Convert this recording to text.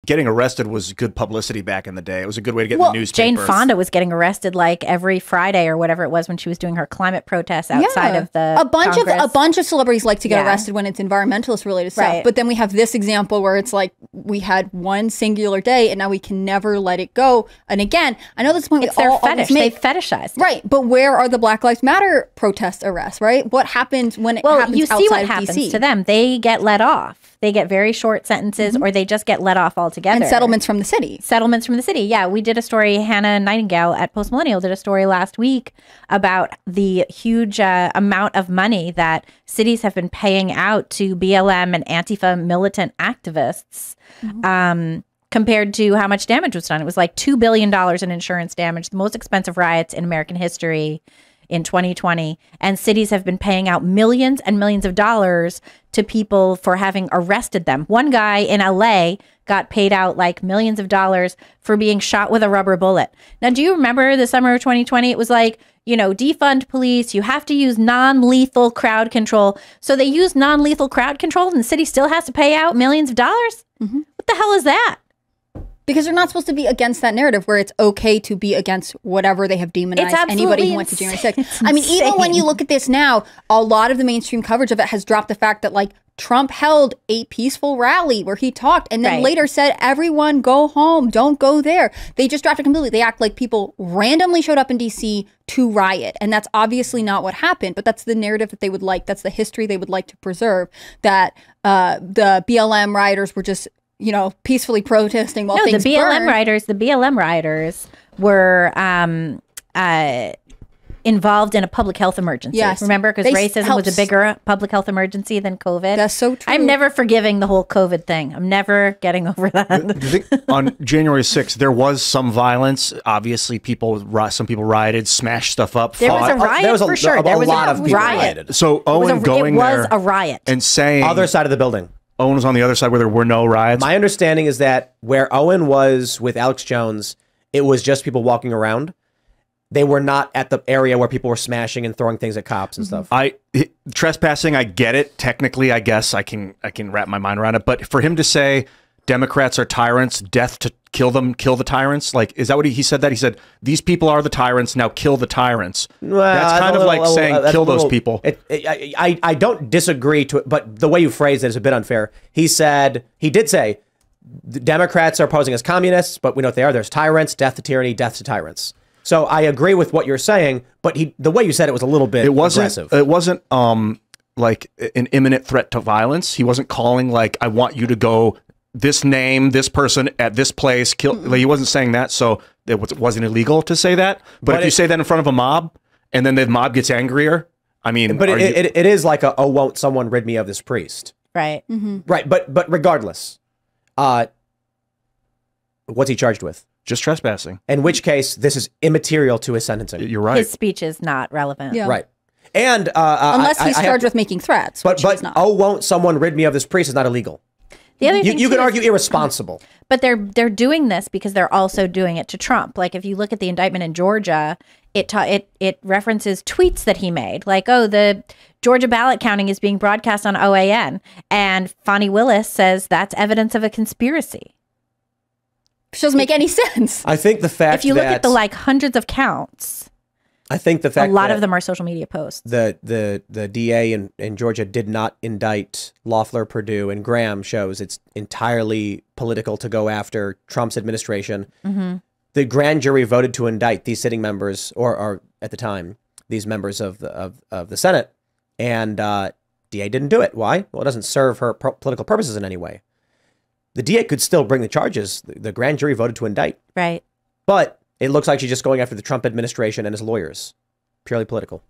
getting arrested was good publicity back in the day. It was a good way to get in the newspaper. Jane Fonda was getting arrested like every Friday or whatever it was when she was doing her climate protests outside of the a bunch of celebrities like to get arrested when it's environmentalist related stuff. Right. But then we have this example where it's like we had one singular day and now we can never let it go. And again, I know this point it's their fetish. They fetishized it. Right. But where are the Black Lives Matter protest arrests, right? What happens when it happens you see what outside of happens DC? to them. They get let off. They get very short sentences or they just get let off altogether. And settlements from the city. Settlements from the city. Yeah, we did a story, Hannah Nightingale at Post Millennial did a story last week about the huge amount of money that cities have been paying out to BLM and Antifa militant activists compared to how much damage was done. It was like $2 billion in insurance damage, the most expensive riots in American history in 2020, and cities have been paying out millions and millions of dollars to people for having arrested them. One guy in LA got paid out like millions of dollars for being shot with a rubber bullet. Now, do you remember the summer of 2020? It was like, you know, defund police, you have to use non-lethal crowd control. So they use non-lethal crowd control and the city still has to pay out millions of dollars? What the hell is that? Because they're not supposed to be against that narrative where it's okay to be against whatever they have demonized anybody who went to January 6th. I mean, even when you look at this now, a lot of the mainstream coverage of it has dropped the fact that like Trump held a peaceful rally where he talked and then later said, everyone go home, don't go there. They just dropped it completely. They act like people randomly showed up in DC to riot. And that's obviously not what happened, but that's the narrative that they would like. That's the history they would like to preserve, that the BLM rioters were just, you know, peacefully protesting while things the BLM rioters were involved in a public health emergency. Yes. Remember? Because racism was a bigger public health emergency than COVID. That's so true. I'm never forgiving the whole COVID thing. I'm never getting over that. On January 6th, there was some violence. Obviously, some people rioted, smashed stuff up. There was a riot for sure. There was a lot of people rioted. So Owen going there. It was a riot. And saying. Other side of the building. Owen was on the other side where there were no riots. My understanding is that where Owen was with Alex Jones, it was just people walking around. They were not at the area where people were smashing and throwing things at cops and stuff. Trespassing, I get it. Technically, I guess I can wrap my mind around it. But for him to say Democrats are tyrants, death to kill them, kill the tyrants, like, is that what he said? That he said these people are the tyrants, now kill the tyrants. Well, that's kind of like saying kill those people. I don't disagree to it, but the way you phrased it is a bit unfair. He did say the Democrats are posing as communists, but we know what they are. There's tyrants, death to tyranny, death to tyrants. So I agree with what you're saying, but the way you said it was a little bit aggressive. It wasn't like an imminent threat to violence. He wasn't calling like, I want you to go this name, this person at this place, kill. Like, he wasn't saying that, so it wasn't illegal to say that. But if you say that in front of a mob, and then the mob gets angrier, I mean, but it is like oh, won't someone rid me of this priest? Right. Right. But regardless, what's he charged with? Just trespassing. In which case, this is immaterial to his sentencing. You're right. His speech is not relevant. Yeah. Right. And unless he's charged with making threats, but oh, won't someone rid me of this priest is not illegal. The other thing you can argue irresponsible, but they're doing this because they're also doing it to Trump. Like if you look at the indictment in Georgia, it references tweets that he made, like, oh, the Georgia ballot counting is being broadcast on OAN, and Fonnie Willis says that's evidence of a conspiracy. Which doesn't make any sense. I think the fact if you look at the like hundreds of counts, I think the fact a lot of them are social media posts. The DA in Georgia did not indict Loeffler, Perdue, and Graham shows it's entirely political to go after Trump's administration. The grand jury voted to indict these sitting members, or at the time, these members of the Senate, and DA didn't do it. Why? Well, it doesn't serve her political purposes in any way. The DA could still bring the charges. The grand jury voted to indict. Right. But it looks like she's just going after the Trump administration and his lawyers. Purely political.